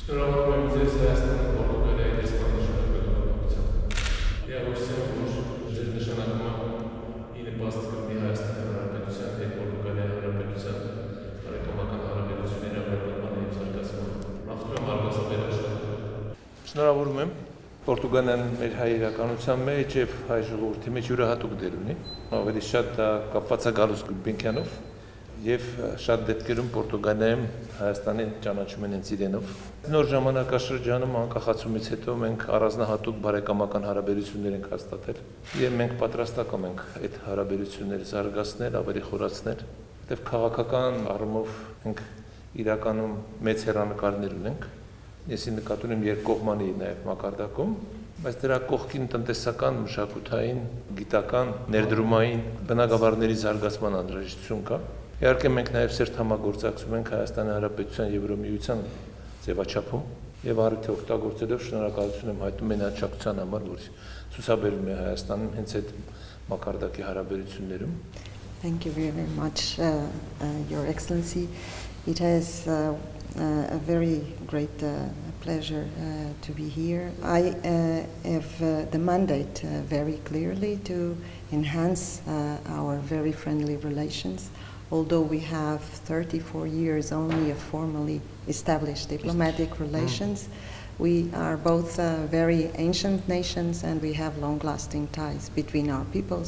Շնորհավորում եմ ձեզ Հայաստանի Պորտուգալիայի դեսպանատան կողմնակցությամբ։ Եվրոսիան որ ձեր նշանակումը ի նպաստ կլինի Հայաստանի Հանրապետության հետ Պորտուգալիայի Հանրապետության բարեկամական հարաբերությունների ամրապնդման և զարգացման։ Մաղթում եմ արգասաբեր աշխատանք։ Շնորհավորում եմ։ Պորտուգալիան մեր հայ իրականության մեջ և հայ ժողովրդի մեջ յուրահատուկ դեր ունի։ Ավելի շատ դա կապված է Գալուս Գուլբենկյանով և շատ դեպքերում Պորտուգալիայում Հայաստանի ճանաչում են հենց իրենով։ Նոր ժամանակաշրջանում անկախացումից հետո մենք առանձնահատուկ բարեկամական հարաբերություններ ենք հաստատել և մենք պատրաստակամ ենք այդ հարաբերությունները զարգացնել, ավելի խորացնել, որտեղ քաղաքական առումով մենք իրականում մեծ հեռանկարներ ունենք։ Ես նկատում եմ երկկողմանի նաև մակարդակում, բայց դրա կողքին տնտեսական, մշակութային, գիտական, ներդրումային բնագավառների զարգացման անհրաժեշտություն կա։ Իհարկե մենք նաև սերտ համագործակցում ենք Հայաստանի Հանրապետության Եվրամիության ձևաչափում եւ առիթը օգտագործելով շնորհակալություն եմ հայտնում մենաճակցության համար, որ ցուցաբերում է Հայաստանում հենց այդ մակարդակի հարաբերություններում։ Thank you very much, Your Excellency. It is a very great pleasure to be here. I have the mandate very clearly to enhance our very friendly relations. Although we have 34 years only of formally established diplomatic relations, we are both very ancient nations and we have long-lasting ties between our peoples